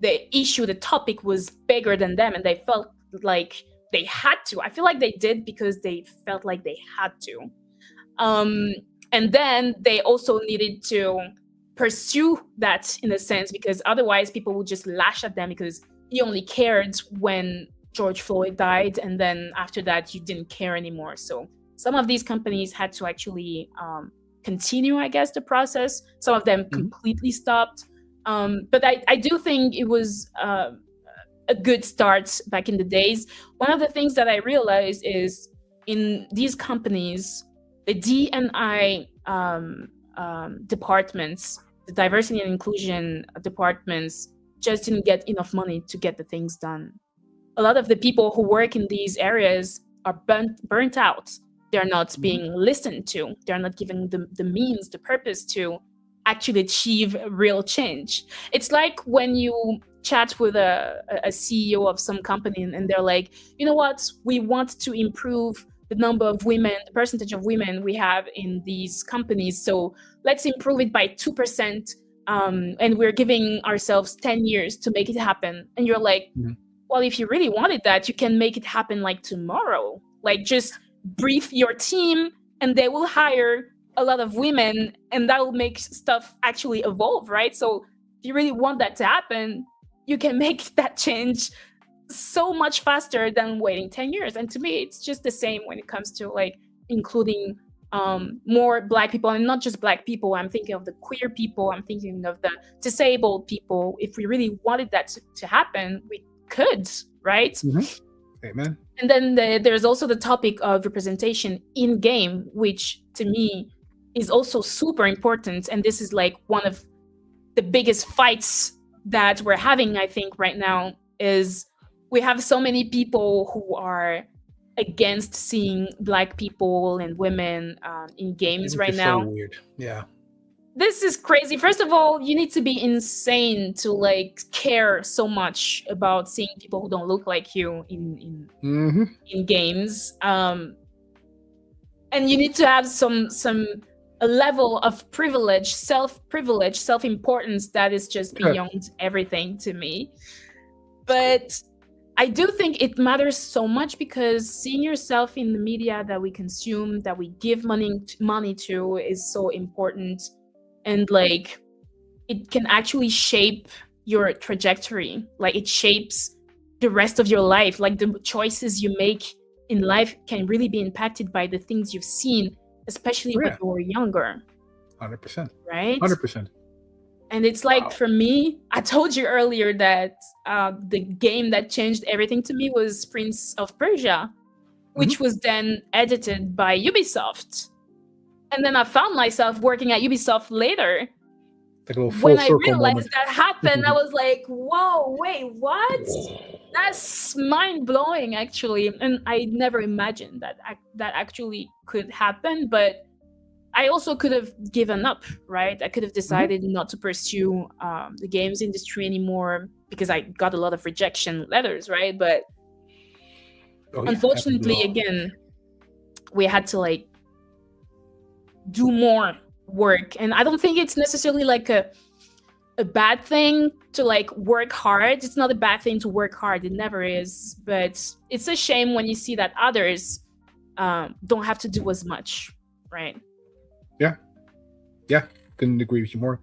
the issue, the topic was bigger than them, and they felt like they had to. I feel like they did because they felt like they had to. Um, and then they also needed to pursue that in a sense, because otherwise people would just lash at them because you only cared when George Floyd died, and then after that you didn't care anymore. So some of these companies had to actually continue, I guess, the process. Some of them Mhm. completely stopped. But I do think it was a good start back in the days. One of the things that I realized is in these companies, the D&I departments, the diversity and inclusion departments, just didn't get enough money to get the things done. A lot of the people who work in these areas are burnt out. They're not Mhm. being listened to. They're not given the means, the purpose to actually achieve real change. It's like when you chat with a CEO of some company and they're like, you know what, we want to improve the number of women, the percentage of women we have in these companies. So let's improve it by 2%. And we're giving ourselves 10 years to make it happen. And you're like, Mhm. well, if you really wanted that, you can make it happen like tomorrow. Like, just brief your team and they will hire a lot of women and that will make stuff actually evolve, right? So if you really want that to happen, you can make that change so much faster than waiting 10 years. And to me, it's just the same when it comes to like including more Black people, and not just Black people. I'm thinking of the queer people, I'm thinking of the disabled people. If we really wanted that to happen, we could, right? Mhm. Amen. And then there's also the topic of representation in game, which to me is also super important. And this is like one of the biggest fights that we're having, I think, right now, is we have so many people who are against seeing Black people and women in games Which right is so now. weird. Yeah. This is crazy. First of all, you need to be insane to like care so much about seeing people who don't look like you in games. And you need to have a level of privilege, self-importance that is just beyond everything to me. But I do think it matters so much because seeing yourself in the media that we consume, that we give money to, is so important. And like, it can actually shape your trajectory. Like, it shapes the rest of your life. Like, the choices you make in life can really be impacted by the things you've seen, especially when you were younger. 100%. Right? 100%. And it's like, for me, I told you earlier that the game that changed everything to me was Prince of Persia, which was then edited by Ubisoft. And then I found myself working at Ubisoft later. Like a little full when I circle realized moment. that happened, I was like, whoa, wait, what? That's mind-blowing, actually. And I never imagined that that actually could happen. But I also could have given up, right? I could have decided not to pursue the games industry anymore because I got a lot of rejection letters, right? But unfortunately, again, we had to like do more work. And I don't think it's necessarily like a bad thing to like work hard. It's not a bad thing to work hard. It never is. But it's a shame when you see that others don't have to do as much, right? Yeah, couldn't agree with you more.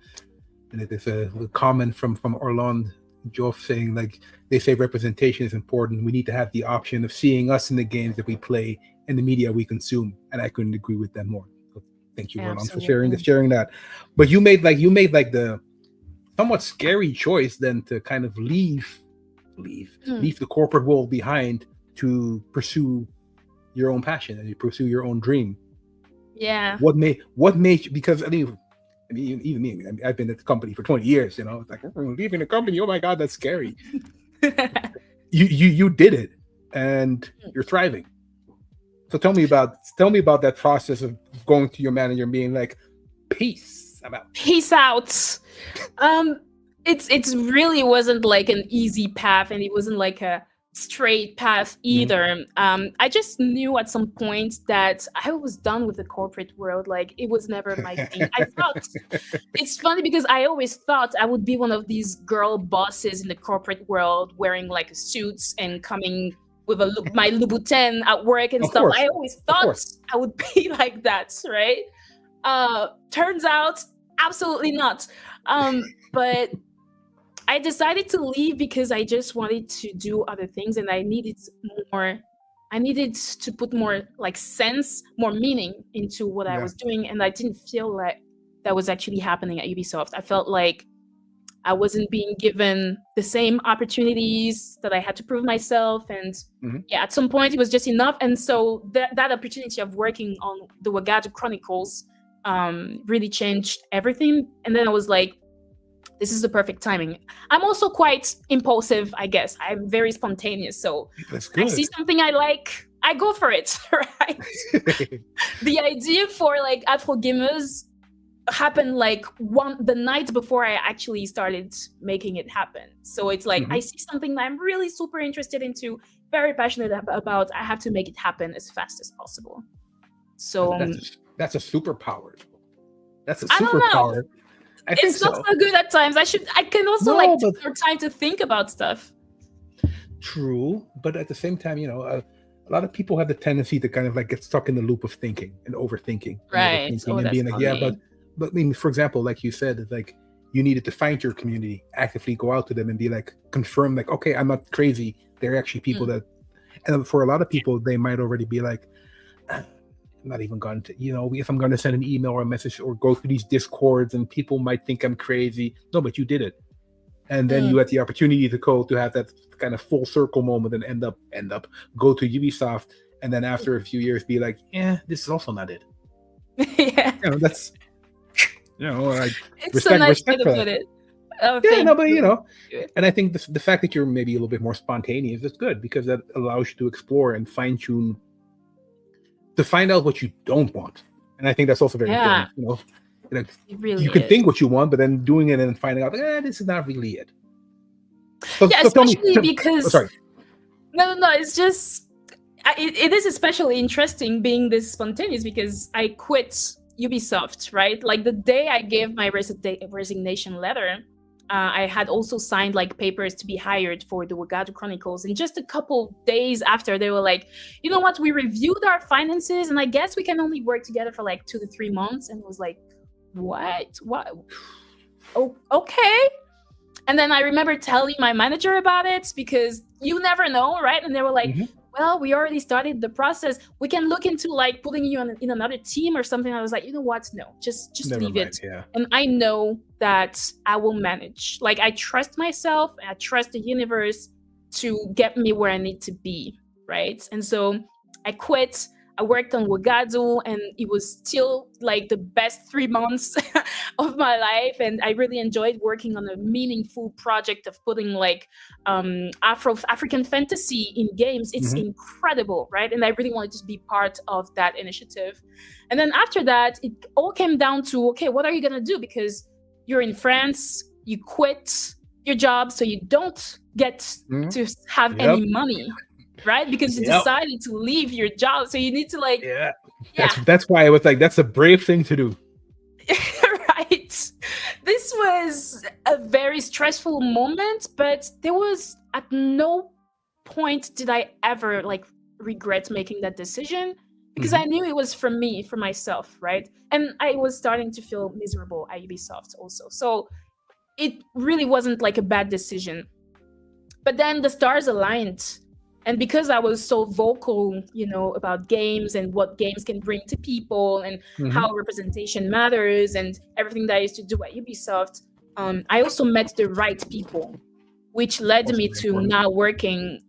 And there's a comment from Orlando Joff saying, like, they say representation is important. We need to have the option of seeing us in the games that we play and the media we consume. And I couldn't agree with them more. So thank you, Orlando, for sharing that. But you made the somewhat scary choice then to kind of leave the corporate world behind to pursue your own passion and you pursue your own dream. Yeah. What made you? Because I mean, even me. I mean, I've been at the company for 20 years. You know, it's like leaving the company. Oh my God, that's scary. you did it, and you're thriving. So tell me about that process of going to your manager and being like, "Peace, I'm out." Peace out. It's really wasn't like an easy path, and it wasn't like a straight path either. I just knew at some point that I was done with the corporate world. Like, it was never my thing. I thought it's funny because I always thought I would be one of these girl bosses in the corporate world, wearing like suits and coming with my Louboutin at work and stuff. I always thought I would be like that, right? Turns out absolutely not. But I decided to leave because I just wanted to do other things, and I needed to put more like sense, more meaning into what I was doing, and I didn't feel like that was actually happening at Ubisoft. I felt like I wasn't being given the same opportunities, that I had to prove myself, and at some point it was just enough. And so that opportunity of working on the Wagadu Chronicles really changed everything. And then I was like, this is the perfect timing. I'm also quite impulsive, I guess. I'm very spontaneous. So I see something I like, I go for it, right? The idea for like Afrogameuses happened like the night before I actually started making it happen. So it's like, I see something that I'm really super interested into, very passionate about. I have to make it happen as fast as possible. So that's a superpower. That's a superpower. I don't know. It's not so good at times. I can also take more time to think about stuff. True, but at the same time, you know, a lot of people have the tendency to kind of like get stuck in the loop of thinking and overthinking, right? And being like, but I mean, for example, like you said, it's like you needed to find your community, actively go out to them and be like, confirm, like, okay, I'm not crazy. There are actually people that, and for a lot of people, they might already be like, I'm not even going to, you know, if I'm going to send an email or a message or go through these discords and people might think I'm crazy. No, but you did it. And then you had the opportunity to go to have that kind of full circle moment and end up go to Ubisoft. And then after a few years be like, this is also not it. Yeah. You know, that's, you know, like it's so nice to put it. Oh, yeah, no, but you know, and I think the fact that you're maybe a little bit more spontaneous is good because that allows you to explore and fine tune to find out what you don't want. And I think that's also very important, you know. Like, It really you can is. think what you want, but then doing it and finding out, this is not really it. So, Yeah, so tell me. especially because sorry. no, it's just it is especially interesting being this spontaneous because I quit Ubisoft, right? Like the day I gave my resignation letter, I had also signed like papers to be hired for the Wagadu Chronicles. And just a couple days after, they were like, you know what? We reviewed our finances, and I guess we can only work together for like 2 to 3 months. And it was like, what? Oh, okay. And then I remember telling my manager about it because you never know, right? And they were like, well, we already started the process. We can look into like putting you in another team or something. I was like, you know what? No, just Never leave mind, it. yeah. And I know that I will manage. Like I trust myself. I trust the universe to get me where I need to be, right? And so I quit. I worked on Wagadu, and it was still like the best 3 months of my life. And I really enjoyed working on a meaningful project of putting like African fantasy in games. It's incredible, right? And I really wanted to be part of that initiative. And then after that, it all came down to, okay, what are you gonna do? Because you're in France, you quit your job, so you don't get to have any money. Right? Because you decided to leave your job. So you need to like That's why I was like, that's a brave thing to do. Right. This was a very stressful moment, but there was at no point did I ever like regret making that decision because I knew it was for me, for myself, right? And I was starting to feel miserable at Ubisoft also. So it really wasn't like a bad decision. But then the stars aligned. And because I was so vocal, about games and what games can bring to people and how representation matters and everything that I used to do at Ubisoft, I also met the right people, which led me to now working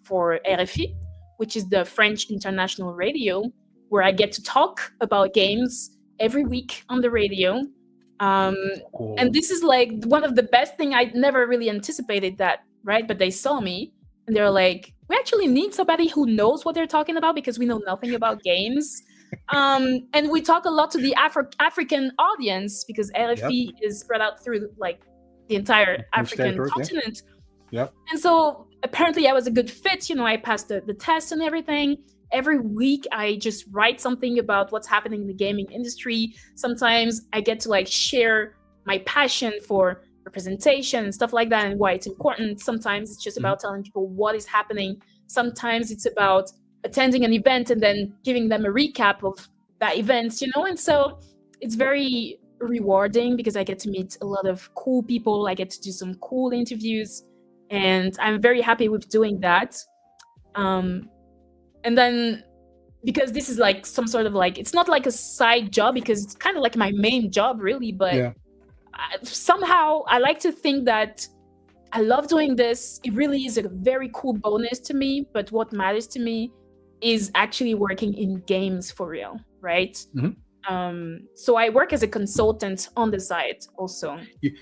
for RFI, which is the French international radio, where I get to talk about games every week on the radio. And this is like one of the best things. I never really anticipated that, right? But they saw me. And they're like, we actually need somebody who knows what they're talking about because we know nothing about games. And we talk a lot to the African audience because RFI is spread out through like the entire African continent. Yep. And so apparently I was a good fit. I passed the test and everything. Every week I just write something about what's happening in the gaming industry. Sometimes I get to like share my passion for representation and stuff like that and why it's important. Sometimes it's just about telling people what is happening. Sometimes it's about attending an event and then giving them a recap of that event, and so it's very rewarding because I get to meet a lot of cool people. I get to do some cool interviews and I'm very happy with doing that. And then because this is like some sort of like, it's not like a side job because it's kind of like my main job really, but somehow I like to think that I love doing this. It really is a very cool bonus to me, but what matters to me is actually working in games for real, right? So I work as a consultant on the side also.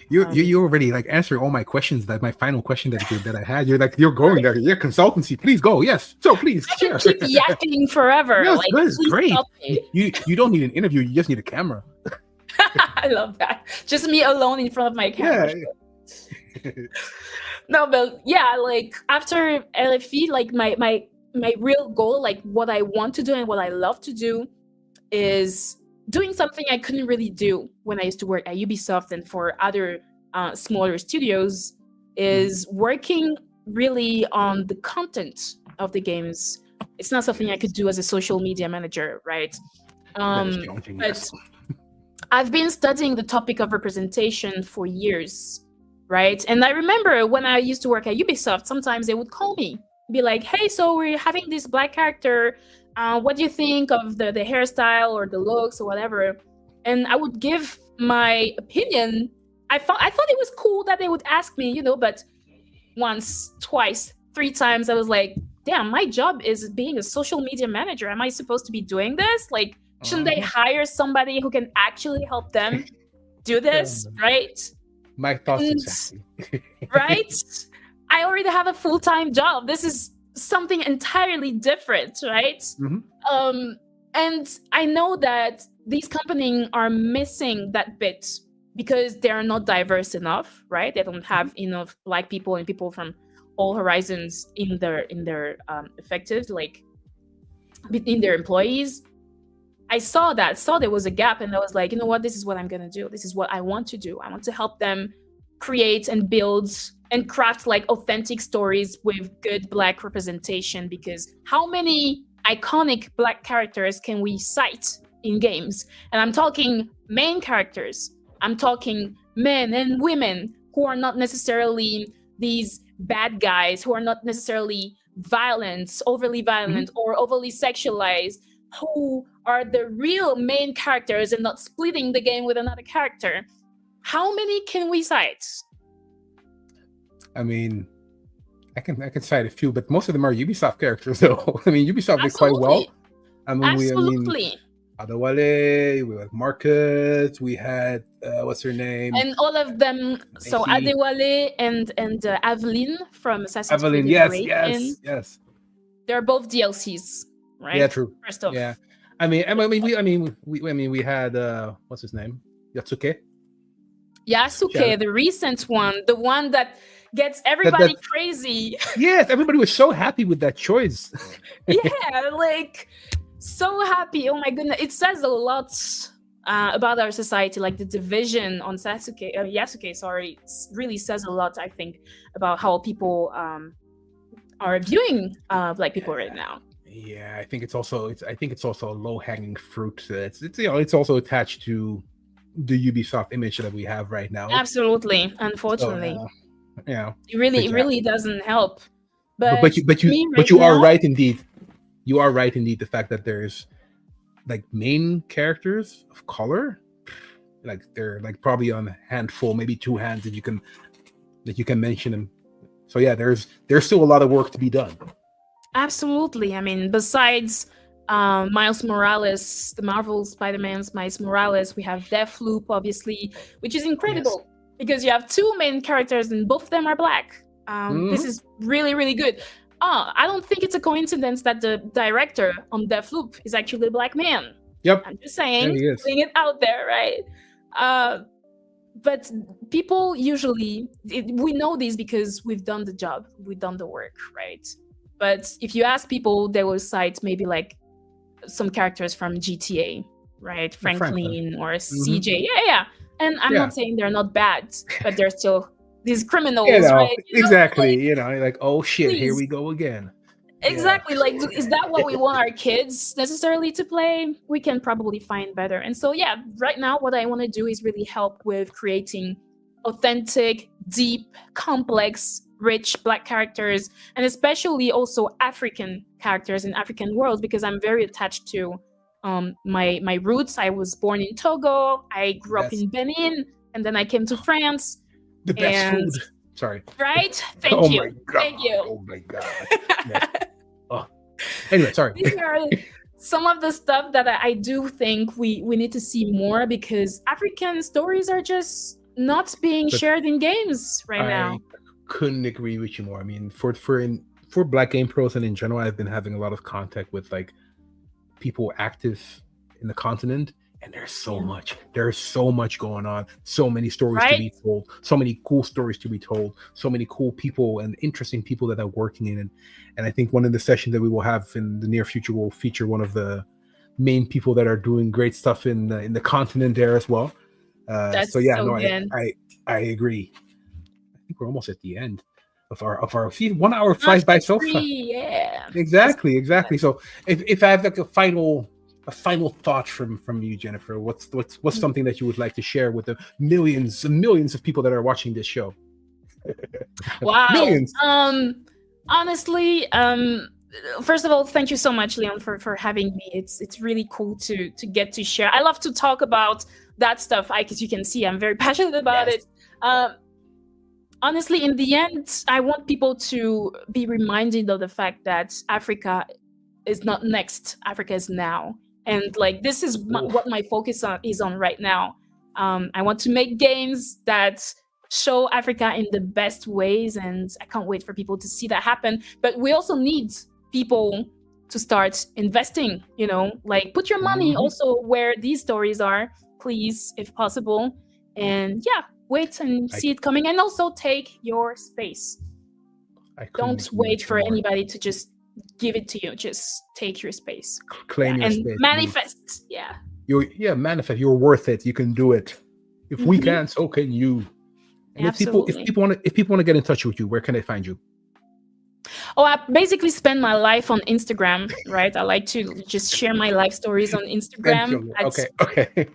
You already like answering all my questions. That my final question that I had. You're going there. Yeah, consultancy. Please go. Yes. So please share. I can keep yakking forever. Yes, like, that is great. stop me. You don't need an interview. You just need a camera. I love that. Just me alone in front of my camera. Yeah. No, but yeah, like after LFE, like my real goal, like what I want to do and what I love to do is doing something I couldn't really do when I used to work at Ubisoft and for other smaller studios, is working really on the content of the games. It's not something I could do as a social media manager, right? But I've been studying the topic of representation for years, right? And I remember when I used to work at Ubisoft, sometimes they would call me, be like, hey, so we're having this Black character. What do you think of the hairstyle or the looks or whatever? And I would give my opinion. I thought it was cool that they would ask me, but once, twice, 3 times, I was like, damn, my job is being a social media manager. Am I supposed to be doing this? Like, shouldn't they hire somebody who can actually help them do this, right? My thoughts exactly. Right? I already have a full-time job. This is something entirely different, right? And I know that these companies are missing that bit because they are not diverse enough, right? They don't have enough Black people and people from all horizons in their effectives, like between their employees. I saw there was a gap, and I was like, you know what, this is what I'm gonna do. This is what I want to do. I want to help them create and build and craft like authentic stories with good Black representation, because how many iconic Black characters can we cite in games? And I'm talking main characters. I'm talking men and women who are not necessarily these bad guys, who are not necessarily overly violent or overly sexualized, who are the real main characters and not splitting the game with another character. How many can we cite? I mean, I can cite a few, but most of them are Ubisoft characters, though. I mean, Ubisoft did quite well. I mean, Absolutely. Adewale, we had Marcus, we had what's her name? And all of them. So Adewale and Aveline from Assassin's Creed. Aveline, yes. They're both DLCs, right? Yeah, true. First off. Yeah. we had what's his name? Yasuke, the recent one, the one that gets everybody crazy. Yes, everybody was so happy with that choice. Yeah, like so happy. Oh my goodness, it says a lot about our society. Like the division on Yasuke, sorry, really says a lot. I think about how people are viewing Black people right now. Yeah, I think it's also a low hanging fruit. It's also attached to the Ubisoft image that we have right now. Absolutely, unfortunately. So, it really doesn't help. But you are right indeed. You are right indeed. The fact that there's like main characters of color, like they're like probably on a handful, maybe two hands that you can mention them. So yeah, there's still a lot of work to be done. Absolutely. I mean, besides Miles Morales, the Marvel Spider-Man's Miles Morales, we have Deathloop, obviously, which is incredible because you have two main characters and both of them are Black. This is really, really good. I don't think it's a coincidence that the director on Deathloop is actually a Black man. Yep. I'm just saying, putting it out there, right? But people usually, we know this because we've done the job, we've done the work, right? But if you ask people, they will cite maybe like some characters from GTA, right? Franklin or CJ. Yeah. And I'm not saying they're not bad, but they're still these criminals, right? Exactly. Like, oh shit, here we go again. Exactly. Like, is that what we want our kids necessarily to play? We can probably find better. And so, yeah, right now, what I want to do is really help with creating authentic, deep, complex, rich Black characters, and especially also African characters in African worlds, because I'm very attached to my roots. I was born in Togo. I grew up in Benin, and then I came to France. The best food. Sorry. Right? Thank you. Thank you. Oh my God. Anyway, sorry. These are some of the stuff that I do think we need to see more, because African stories are just not being shared in games right now. Couldn't agree with you more. I mean, for Black game pros and in general, I've been having a lot of contact with like people active in the continent, and there's so much going on, so many stories to be told, so many cool stories to be told, so many cool people and interesting people that are working in it. And I think one of the sessions that we will have in the near future will feature one of the main people that are doing great stuff in the continent there as well. I agree. I think we're almost at the end of our 1 hour flies by so fast. Yeah. Exactly. So if I have like a final thought from you, Jennifer, what's something that you would like to share with the millions and millions of people that are watching this show? Wow. Millions. Honestly, first of all, thank you so much, Leon, for having me. It's really cool to get to share. I love to talk about that stuff. As you can see, I'm very passionate about it. Honestly, in the end, I want people to be reminded of the fact that Africa is not next. Africa is now. And like, this is what my focus is on right now. I want to make games that show Africa in the best ways, and I can't wait for people to see that happen. But we also need people to start investing, like put your money Mhm. also where these stories are, please, if possible. And yeah, wait and I see it coming. And also take your space. I couldn't Don't agree wait with you for more. anybody to just give it to you. Just take your space. Yeah. Claim your And space. manifest. Yeah. Manifest. You're worth it. You can do it. If we Hmm. can, so can you. And if Absolutely. people want to get in touch with you, where can they find you? Oh, I basically spend my life on Instagram, right? I like to just share my life stories on Instagram. Okay, okay.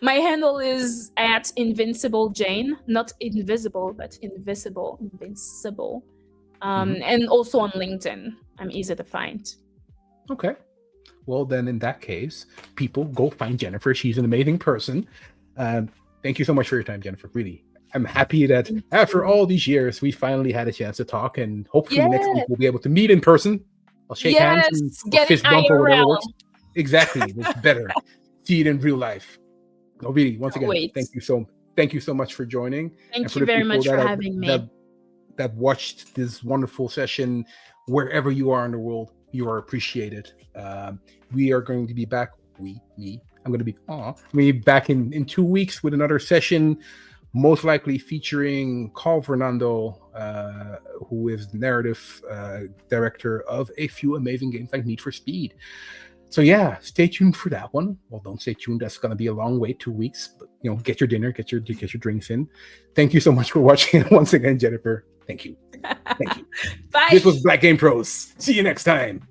My handle is at Invincible Jane, not invisible, but invincible. Mhm. And also on LinkedIn, I'm easy to find. Okay. Well, then in that case, people go find Jennifer. She's an amazing person. Thank you so much for your time, Jennifer. Really, I'm happy that Thank after you. all these years, we finally had a chance to talk, and hopefully next week Yeah, we'll be able to meet in person. I'll shake hands yes, or getting fist bump or whatever works. IRL. Exactly, it's better. See it in real life. No, really, once Can't again, wait. thank you so much for joining, and Thank for you the very people much for having me. that watched this wonderful session, wherever you are in the world, you are appreciated. We are going to be back. Me. I'm going to be. We back in 2 weeks with another session, most likely featuring Carl Fernando, who is narrative director of a few amazing games like Need for Speed. So yeah, stay tuned for that one. Well, don't stay tuned. That's going to be a long wait, 2 weeks. But get your dinner, get your drinks in. Thank you so much for watching once again, Jennifer. Thank you. Thank you. Bye. This was Black Game Pros. See you next time.